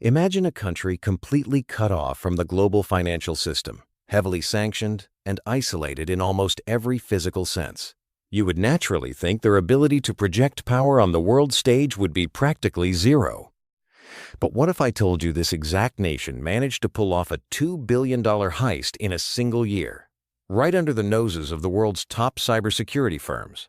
Imagine a country completely cut off from the global financial system, heavily sanctioned and isolated in almost every physical sense. You would naturally think their ability to project power on the world stage would be practically zero. But what if I told you this exact nation managed to pull off a $2 billion heist in a single year, right under the noses of the world's top cybersecurity firms?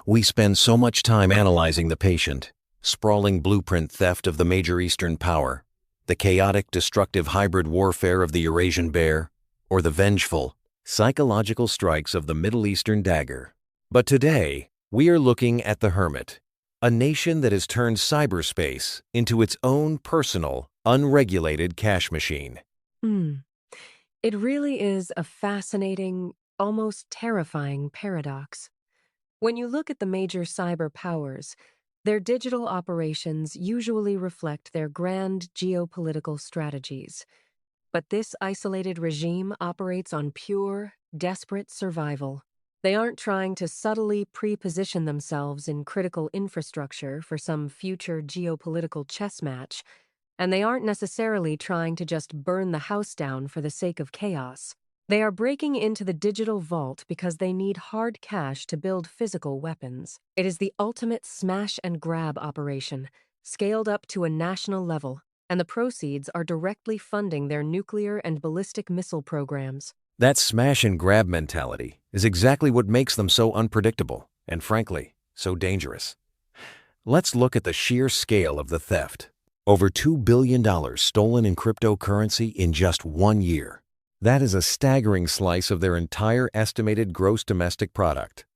We spend so much time analyzing the patient, sprawling blueprint theft of the major Eastern power, the chaotic, destructive hybrid warfare of the Eurasian bear, or the vengeful, psychological strikes of the Middle Eastern dagger. But today, we are looking at the Hermit, a nation that has turned cyberspace into its own personal, unregulated cash machine. Hmm. It really is a fascinating, almost terrifying paradox. When you look at the major cyber powers, their digital operations usually reflect their grand geopolitical strategies. But this isolated regime operates on pure, desperate survival. They aren't trying to subtly pre-position themselves in critical infrastructure for some future geopolitical chess match, and they aren't necessarily trying to just burn the house down for the sake of chaos. They are breaking into the digital vault because they need hard cash to build physical weapons. It is the ultimate smash and grab operation, scaled up to a national level, and the proceeds are directly funding their nuclear and ballistic missile programs. That smash and grab mentality is exactly what makes them so unpredictable and, frankly, so dangerous. Let's look at the sheer scale of the theft. Over $2 billion stolen in cryptocurrency in just 1 year. That is a staggering slice of their entire estimated gross domestic product.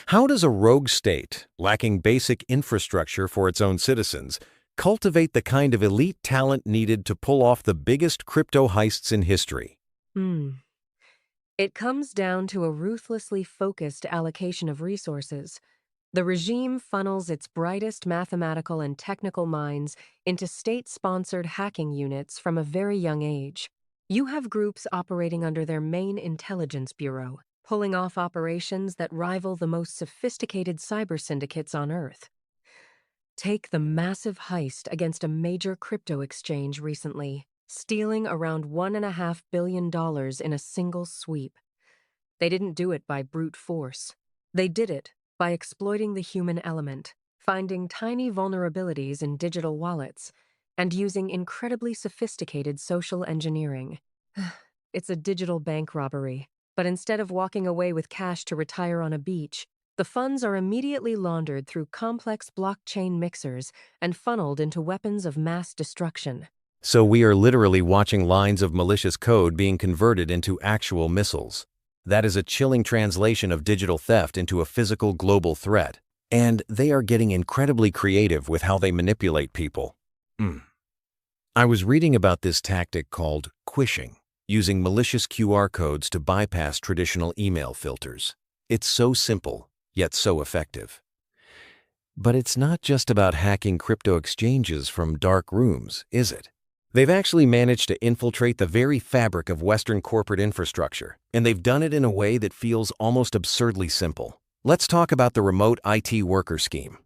How does a rogue state, lacking basic infrastructure for its own citizens, cultivate the kind of elite talent needed to pull off the biggest crypto heists in history? Hmm. It comes down to a ruthlessly focused allocation of resources. The regime funnels its brightest mathematical and technical minds into state-sponsored hacking units from a very young age. You have groups operating under their main intelligence bureau, pulling off operations that rival the most sophisticated cyber syndicates on Earth. Take the massive heist against a major crypto exchange recently, stealing around $1.5 billion in a single sweep. They didn't do it by brute force. They did it by exploiting the human element, finding tiny vulnerabilities in digital wallets, and using incredibly sophisticated social engineering. It's a digital bank robbery, but instead of walking away with cash to retire on a beach, the funds are immediately laundered through complex blockchain mixers and funneled into weapons of mass destruction. So we are literally watching lines of malicious code being converted into actual missiles. That is a chilling translation of digital theft into a physical global threat. And they are getting incredibly creative with how they manipulate people. I was reading about this tactic called quishing, using malicious QR codes to bypass traditional email filters. It's so simple, yet so effective. But it's not just about hacking crypto exchanges from dark rooms, is it? They've actually managed to infiltrate the very fabric of Western corporate infrastructure, and they've done it in a way that feels almost absurdly simple. Let's talk about the remote IT worker scheme.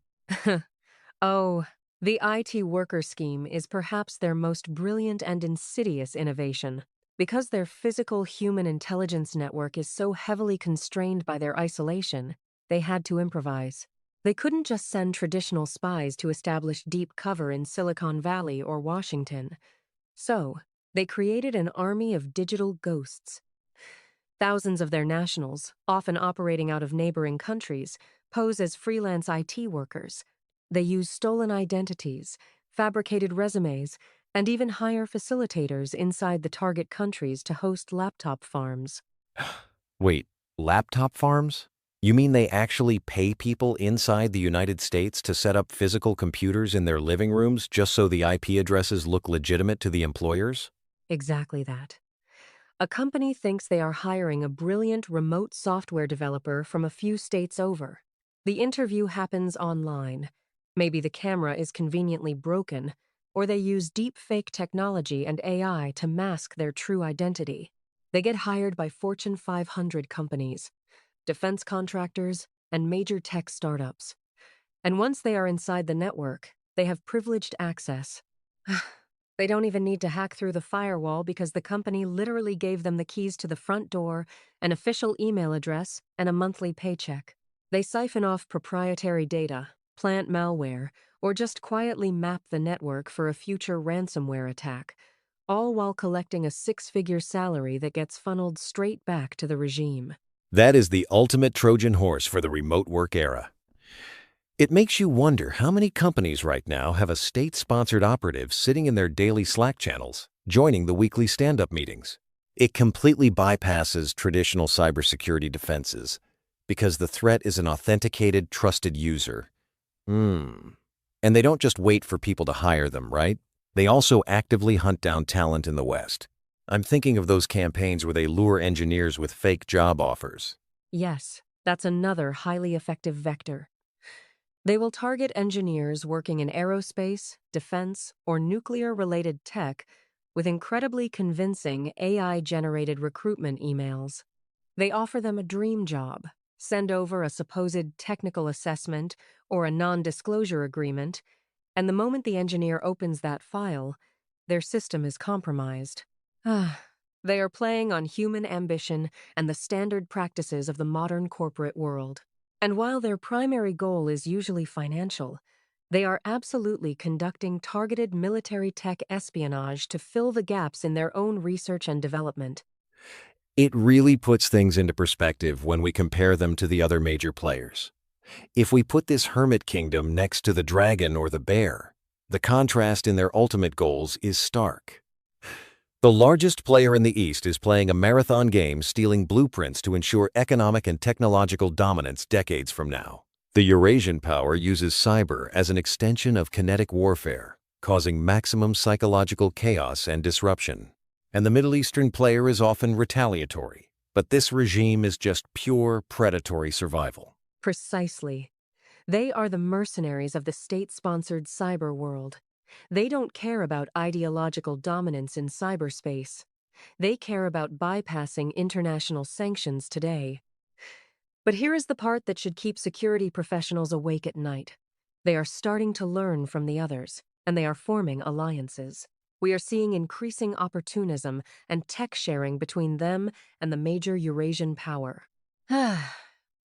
Oh, the IT worker scheme is perhaps their most brilliant and insidious innovation. Because their physical human intelligence network is so heavily constrained by their isolation, they had to improvise. They couldn't just send traditional spies to establish deep cover in Silicon Valley or Washington. So, they created an army of digital ghosts. Thousands of their nationals, often operating out of neighboring countries, pose as freelance IT workers. They use stolen identities, fabricated resumes, and even hire facilitators inside the target countries to host laptop farms. Wait, laptop farms? You mean they actually pay people inside the United States to set up physical computers in their living rooms just so the IP addresses look legitimate to the employers? Exactly that. A company thinks they are hiring a brilliant remote software developer from a few states over. The interview happens online. Maybe the camera is conveniently broken, or they use deep fake technology and AI to mask their true identity. They get hired by Fortune 500 companies, defense contractors, and major tech startups. And once they are inside the network, they have privileged access. They don't even need to hack through the firewall because the company literally gave them the keys to the front door, an official email address, and a monthly paycheck. They siphon off proprietary data, plant malware, or just quietly map the network for a future ransomware attack, all while collecting a six-figure salary that gets funneled straight back to the regime. That is the ultimate Trojan horse for the remote work era. It makes you wonder how many companies right now have a state-sponsored operative sitting in their daily Slack channels, joining the weekly stand-up meetings. It completely bypasses traditional cybersecurity defenses because the threat is an authenticated, trusted user. And they don't just wait for people to hire them, right? They also actively hunt down talent in the West. I'm thinking of those campaigns where they lure engineers with fake job offers. Yes, that's another highly effective vector. They will target engineers working in aerospace, defense, or nuclear-related tech with incredibly convincing AI-generated recruitment emails. They offer them a dream job, send over a supposed technical assessment or a non-disclosure agreement, and the moment the engineer opens that file, their system is compromised. They are playing on human ambition and the standard practices of the modern corporate world. And while their primary goal is usually financial, they are absolutely conducting targeted military tech espionage to fill the gaps in their own research and development. It really puts things into perspective when we compare them to the other major players. If we put this hermit kingdom next to the dragon or the bear, the contrast in their ultimate goals is stark. The largest player in the East is playing a marathon game stealing blueprints to ensure economic and technological dominance decades from now. The Eurasian power uses cyber as an extension of kinetic warfare, causing maximum psychological chaos and disruption. And the Middle Eastern player is often retaliatory, but this regime is just pure predatory survival. Precisely. They are the mercenaries of the state-sponsored cyber world. They don't care about ideological dominance in cyberspace. They care about bypassing international sanctions today. But here is the part that should keep security professionals awake at night. They are starting to learn from the others, and they are forming alliances. We are seeing increasing opportunism and tech sharing between them and the major Eurasian power.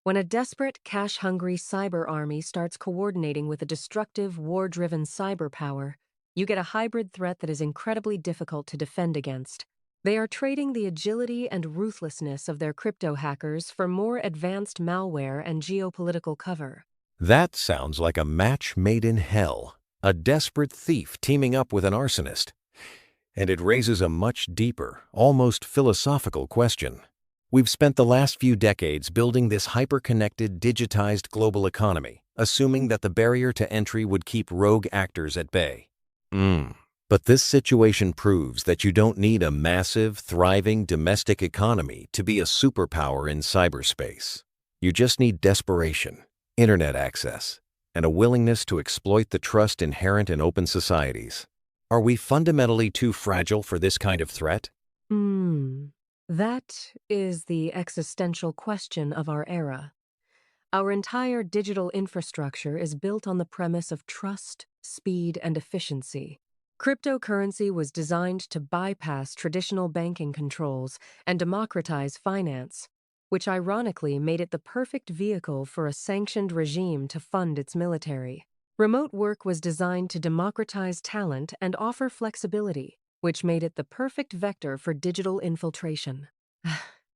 When a desperate, cash-hungry cyber army starts coordinating with a destructive, war-driven cyber power, you get a hybrid threat that is incredibly difficult to defend against. They are trading the agility and ruthlessness of their crypto hackers for more advanced malware and geopolitical cover. That sounds like a match made in hell, a desperate thief teaming up with an arsonist. And it raises a much deeper, almost philosophical question. We've spent the last few decades building this hyper-connected, digitized global economy, assuming that the barrier to entry would keep rogue actors at bay. But this situation proves that you don't need a massive, thriving domestic economy to be a superpower in cyberspace. You just need desperation, internet access, and a willingness to exploit the trust inherent in open societies. Are we fundamentally too fragile for this kind of threat? That is the existential question of our era. Our entire digital infrastructure is built on the premise of trust, speed, and efficiency. Cryptocurrency was designed to bypass traditional banking controls and democratize finance, which ironically made it the perfect vehicle for a sanctioned regime to fund its military. Remote work was designed to democratize talent and offer flexibility, which made it the perfect vector for digital infiltration.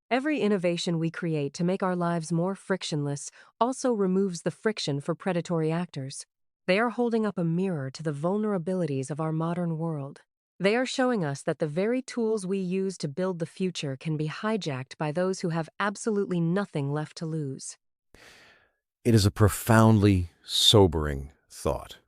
Every innovation we create to make our lives more frictionless also removes the friction for predatory actors. They are holding up a mirror to the vulnerabilities of our modern world. They are showing us that the very tools we use to build the future can be hijacked by those who have absolutely nothing left to lose. It is a profoundly sobering thought.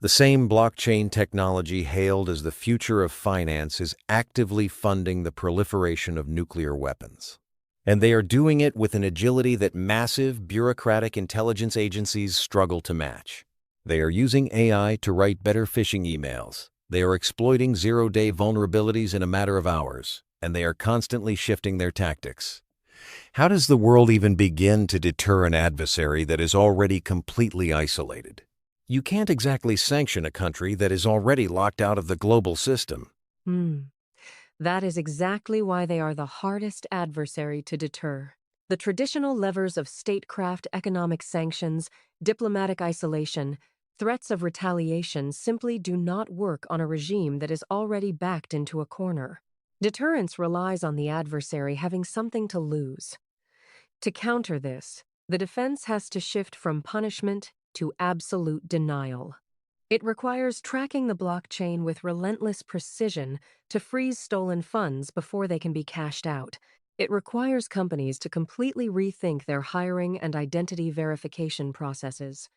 The same blockchain technology hailed as the future of finance is actively funding the proliferation of nuclear weapons. And they are doing it with an agility that massive bureaucratic intelligence agencies struggle to match. They are using AI to write better phishing emails. They are exploiting zero-day vulnerabilities in a matter of hours, and they are constantly shifting their tactics. How does the world even begin to deter an adversary that is already completely isolated? You can't exactly sanction a country that is already locked out of the global system. Hmm. That is exactly why they are the hardest adversary to deter. The traditional levers of statecraft, economic sanctions, diplomatic isolation, threats of retaliation simply do not work on a regime that is already backed into a corner. Deterrence relies on the adversary having something to lose. To counter this, the defense has to shift from punishment to absolute denial. It requires tracking the blockchain with relentless precision to freeze stolen funds before they can be cashed out. It requires companies to completely rethink their hiring and identity verification processes.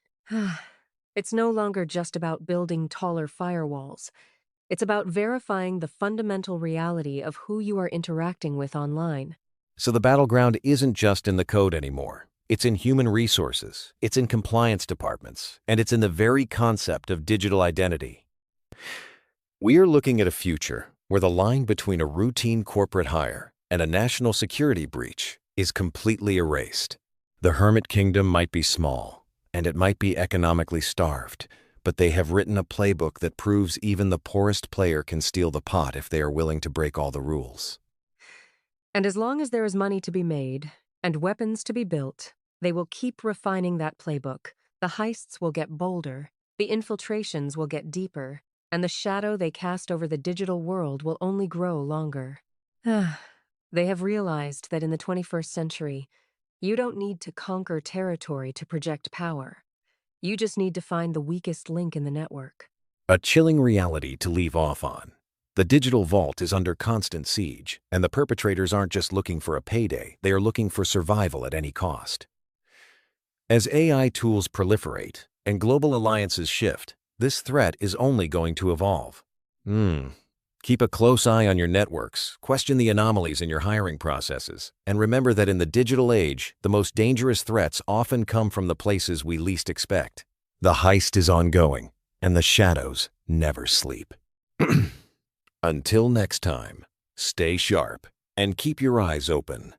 It's no longer just about building taller firewalls. It's about verifying the fundamental reality of who you are interacting with online. So the battleground isn't just in the code anymore. It's in human resources, it's in compliance departments, and it's in the very concept of digital identity. We are looking at a future where the line between a routine corporate hire and a national security breach is completely erased. The Hermit Kingdom might be small, and it might be economically starved, but they have written a playbook that proves even the poorest player can steal the pot if they are willing to break all the rules. And as long as there is money to be made and weapons to be built, they will keep refining that playbook. The heists will get bolder, the infiltrations will get deeper, and the shadow they cast over the digital world will only grow longer. They have realized that in the 21st century, you don't need to conquer territory to project power. You just need to find the weakest link in the network. A chilling reality to leave off on. The digital vault is under constant siege, and the perpetrators aren't just looking for a payday, they are looking for survival at any cost. As AI tools proliferate and global alliances shift, this threat is only going to evolve. Keep a close eye on your networks, question the anomalies in your hiring processes, and remember that in the digital age, the most dangerous threats often come from the places we least expect. The heist is ongoing, and the shadows never sleep. Until next time, stay sharp and keep your eyes open.